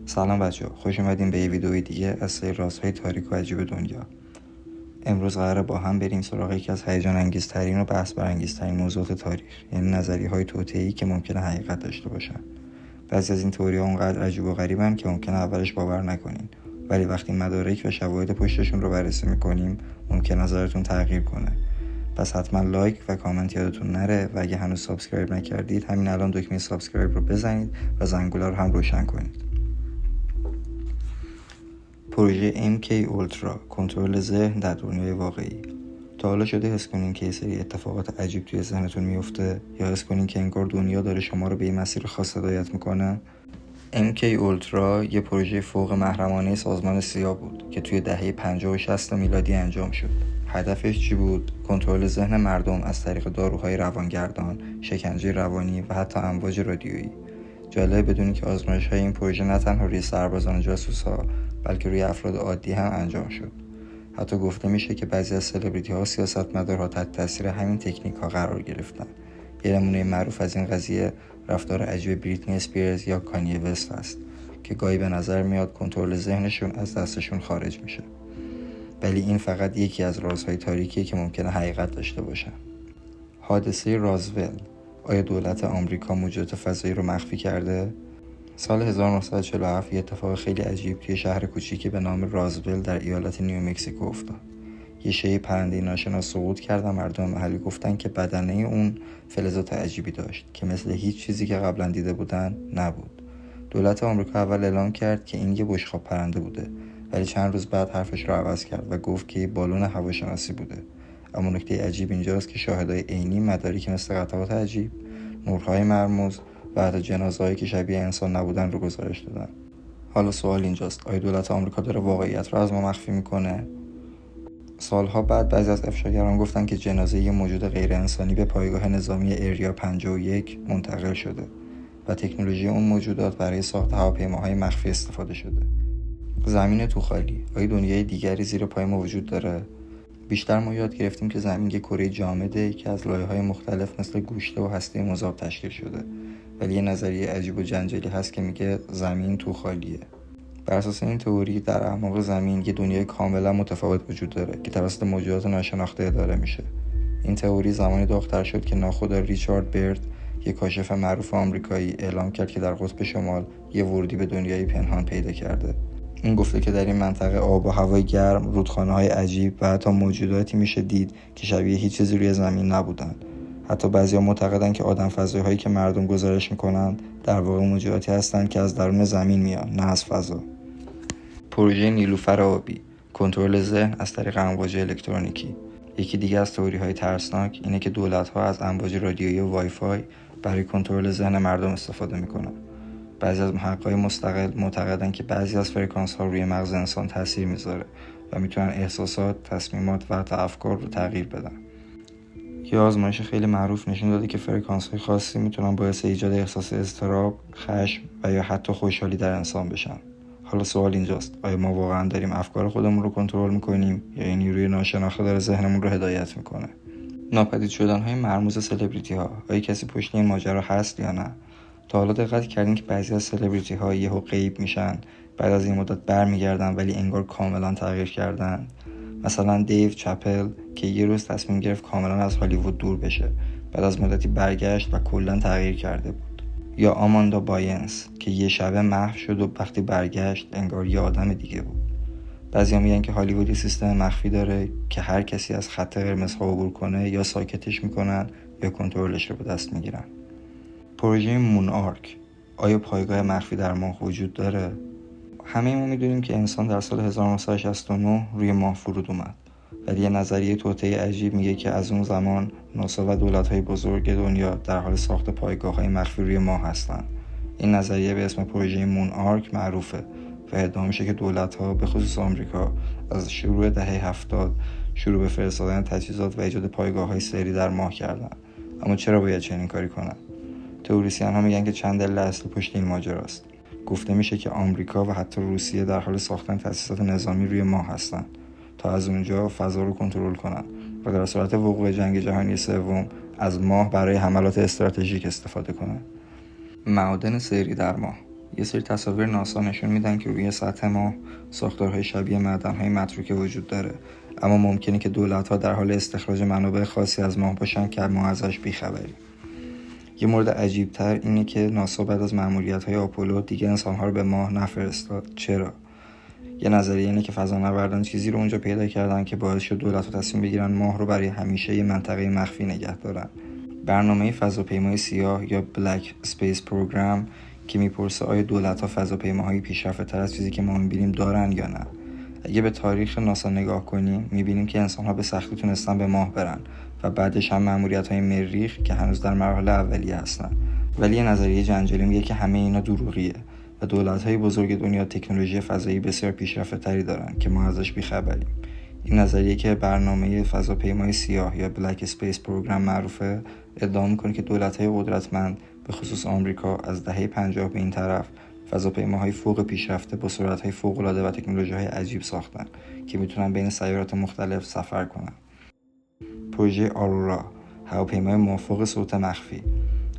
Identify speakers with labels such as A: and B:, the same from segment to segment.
A: سلام بچه‌ها، خوش اومدین به یه ویدیوی دیگه از سری رازهای تاریک و عجیب دنیا. امروز قراره با هم بریم سراغ یکی از هیجان انگیزترین و بحث برانگیزترین موضوعات تاریخ، یعنی نظریه‌های توطئه‌ای که ممکنه حقیقت داشته باشن. بعضی از این تئوری‌ها اونقدر عجیب و غریبن که ممکنه اولش باور نکنین، ولی وقتی مدارک و شواهد پشتشون رو بررسی می‌کنیم، ممکنه نظرتون تغییر کنه. پس حتما لایک و کامنت یادتون نره و اگه هنوز سابسکرایب نکردید همین الان دکمه سابسکرایب رو بزنید و زنگوله رو هم روشن کنید. پروژه MK اولترا، کنترل ذهن در دنیای واقعی. تا حالا شده حس کنین که یه سری اتفاقات عجیب توی ذهنتون میفته یا حس کنین که انگار دنیا داره شما رو به یه مسیر خاص هدایت میکنه؟ MK اولترا یه پروژه فوق محرمانه سازمان سیا بود که توی دهه 50 و 60 میلادی انجام شد. هدفش چی بود؟ کنترل ذهن مردم از طریق داروهای روانگردان، شکنجه روانی و حتی امواج رادیویی. جالب بدونی که آزمایش‌های این پروژه نه تنها روی سربازان جاسوس‌ها بلکه روی افراد عادی هم انجام شد. حتی گفته میشه که بعضی از سلبریتی‌ها و سیاستمدارها تحت تاثیر همین تکنیک‌ها قرار گرفتن. یه نمونه معروف از این قضیه رفتار عجیب بریتنی اسپیرز یا کانیه وست است که گاهی به نظر میاد کنترل ذهنشون از دستشون خارج میشه. ولی این فقط یکی از رازهای تاریکیه که ممکنه حقیقت داشته باشه. حادثه رازول. آیا دولت آمریکا موجودات فضایی رو مخفی کرده؟ سال 1947 یه اتفاق خیلی عجیب توی شهر کوچیکی به نام رازول در ایالت نیومکزیکو افتاد. یه شیء پرنده ناشناس سقوط کرد و مردم محلی گفتن که بدنه اون فلزات عجیبی داشت که مثل هیچ چیزی که قبلا دیده بودن نبود. دولت آمریکا اول اعلام کرد که این یه بشقاب پرنده بوده، ولی چند روز بعد حرفش رو عوض کرد و گفت که یه بالون هواشناسی بوده. اما نکته عجیب اینجاست که شاهدای عینی مدارکی مثل قطعات عجیب، نورهای مرموز و حتی جنازه‌هایی که شبیه انسان نبودن رو گزارش دادن. حالا سوال اینجاست، آیا دولت آمریکا داره واقعیت رو از ما مخفی میکنه؟ سالها بعد بعضی از افشاگران گفتن که جنازه یه موجود غیر انسانی به پایگاه نظامی ایریا 51 منتقل شده و تکنولوژی اون موجودات برای ساخت هواپیماهای مخفی استفاده شده. زمین تو خالی، آیا دنیای دیگری زیر پای ما وجود داره؟ بیشتر ما یاد گرفتیم که زمین یک کره جامده که از لایه‌های مختلف مثل گوشت و هسته مذاب تشکیل شده، ولی یه نظریه عجیب و جنجالی هست که میگه زمین تو خالیه. بر اساس این تئوری در اعماق زمین یه دنیای کاملا متفاوت وجود داره که توسط موجودات ناشناخته اداره میشه. این تئوری زمانی داغ‌تر شد که ناخدا ریچارد برد، یک کاشف معروف آمریکایی، اعلام کرد که در قطب شمال یه ورودی به دنیای پنهان پیدا کرده. اون گفته که در این منطقه آب و هوای گرم، رودخانه‌های عجیب و حتی موجوداتی میشه دید که شبیه هیچ چیزی روی زمین نبودن. حتی بعضیا معتقدن که آدم فضایی که مردم گزارش میکنن در واقع موجوداتی هستن که از درون زمین میان، نه از فضا. پروژه نیلوفر آبی، کنترل ذهن از طریق امواج الکترونیکی. یکی دیگه از تئوری‌های ترسناک اینه که دولت‌ها از امواج رادیویی و وایفای برای کنترل ذهن مردم استفاده میکنن. بعضی از محققای مستقل معتقدن که بعضی از فرکانس‌ها روی مغز انسان تاثیر میذاره و میتونن احساسات، تصمیمات و حتی افکار رو تغییر بدن. یه آزمایش خیلی معروف نشون داده که فرکانس‌های خاصی میتونن باعث ایجاد احساس اضطراب، خشم و یا حتی خوشحالی در انسان بشن. حالا سوال اینجاست، آیا ما واقعا داریم افکار خودمون رو کنترل میکنیم یا این نیروی ناشناخته داره ذهنمون رو هدایت میکنه؟ ناپدید شدن‌های مرموز سلبریتی‌ها، آیا کسی پشت این ماجرا هست یا نه؟ تا حالا دقت کردین که بعضی از سلبریتی‌ها یهو غیب میشن، بعد از این مدت برمیگردن ولی انگار کاملا تغییر کردن؟ مثلا دیو چپل که یه روز تصمیم گرفت کاملا از هالیوود دور بشه، بعد از مدتی برگشت و کلا تغییر کرده بود. یا آماندا باینس که یه شبه محو شد و وقتی برگشت انگار یه آدم دیگه بود. بعضیا میگن که هالیوود یه سیستم مخفی داره که هر کسی از خط قرمزها عبور کنه یا ساکتش میکنن یا کنترلش رو به دست میگیرن. پروژه مون آرک، آیا پایگاه مخفی در ماه وجود داره؟ همه ما میدونیم که انسان در سال 1969 روی ماه فرود اومد، ولی یه نظریه توطئه‌ای عجیب میگه که از اون زمان ناسا و دولت‌های بزرگ دنیا در حال ساخت پایگاه‌های مخفی روی ماه هستن. این نظریه به اسم پروژه مون آرک معروفه و ادعا میشه که دولت‌ها به خصوص آمریکا از شروع دهه 70 شروع به فرستادن تجهیزات و ایجاد پایگاه‌های سری در ماه کردن. اما چرا باید چنین کاری کنن؟ تئوریسین‌ها میگن که چند دلیل اصلی پشت این ماجراست. گفته میشه که آمریکا و حتی روسیه در حال ساختن تأسیسات نظامی روی ماه هستن تا از اونجا فضا رو کنترل کنن و در صورت وقوع جنگ جهانی سوم از ماه برای حملات استراتژیک استفاده کنن. معادن سری در ماه، یه سری تصاویر ناسا نشون میدن که روی سطح ماه ساختارهای شبیه معدن‌های متروکه وجود داره، اما ممکنه که دولت‌ها در حال استخراج منابع خاصی از ماه باشن که ما ازش بی‌خبریم. یه مورد عجیب‌تر اینه که ناسا بعد از مأموریت‌های آپولو دیگه انسان‌ها رو به ماه نفرستاد. چرا؟ یه نظریه اینه که فضانوردان چیزی رو اونجا پیدا کردن که باعث شد دولت‌ها تصمیم بگیرن ماه رو برای همیشه یه منطقه مخفی نگه دارن. برنامه فضاپیمای سیاه یا بلک اسپیس پروگرام که میپرسه آیا دولت‌ها فضاپیماهای پیشرفته‌تر از چیزی که ما می‌بینیم دارن یا نه. اگه به تاریخ ناسا نگاه کنیم می‌بینیم که انسان‌ها به سختی تونستن به ماه برن و بعدش هم مأموریت‌های مریخ که هنوز در مراحل اولیه هستن. ولی یه نظریه جنجالی میگه که همه اینا دروغیه و دولت‌های بزرگ دنیا تکنولوژی فضایی بسیار پیشرفته‌تری دارن که ما ازش بی‌خبریم. این نظریه که برنامه فضاپیمای سیاه یا بلک اسپیس پروگرام معروفه ادعا می‌کنه که دولت‌های قدرتمند به خصوص آمریکا از دهه 50 به این طرف فضاپیماهای فوق پیشرفته با سرعت‌های فوق‌العاده و تکنولوژی‌های عجیب ساختن که میتونن بین سیارات مختلف سفر کنن. پروژه آرورا، هواپیمای مافوق صوت مخفی.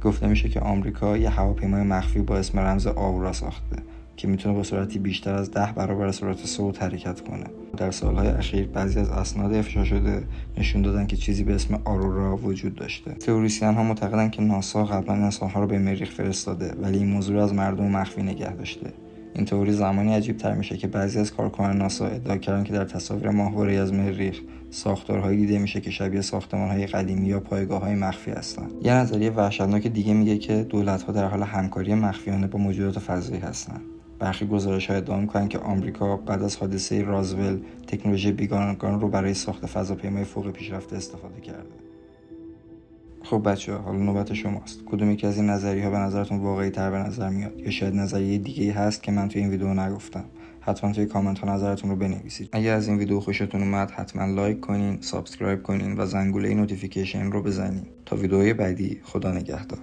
A: گفته میشه که آمریکا یه هواپیمای مخفی با اسم رمز آرورا ساخته که میتونه با سرعتی بیشتر از 10 برابر سرعت صوت حرکت کنه. در سالهای اخیر بعضی از اسناد افشا شده نشون دادن که چیزی به اسم آرورا وجود داشته. تئوریسین ها معتقدن که ناسا قبلا انسان‌ها رو به مریخ فرستاده ولی این موضوع رو از مردم مخفی نگه داشته. این تئوری زمانی عجیب تر میشه که بعضی از کارکنان ناسا ادعا کردن که در تصاویر ماهواره‌ای از مریخ ساختارهایی دیده میشه که شبیه ساختمان‌های قدیمی یا پایگاه‌های مخفی هستن. یه نظریه وحشتناک دیگه میگه که دولت‌ها در حال همکاری مخفیانه با موجودات فضایی هستن. برخی گزارش‌ها ادعا می‌کنن که آمریکا بعد از حادثه رازول تکنولوژی بیگانگان رو برای ساخت فضاپیمای فوق پیشرفته استفاده کرده. خب بچه‌ها، حالا نوبت شماست. کدوم یکی از این نظریه‌ها به نظرتون واقعی‌تر به نظر میاد یا شاید نظریه دیگه‌ای هست که من توی این ویدیو نگفتم؟ حتما توی کامنت‌ها نظرتون رو بنویسید. اگه از این ویدیو خوشتون اومد حتما لایک کنین، سابسکرایب کنین و زنگوله نوتیفیکیشن رو بزنین. تا ویدیوهای بعدی، خدا نگهدار.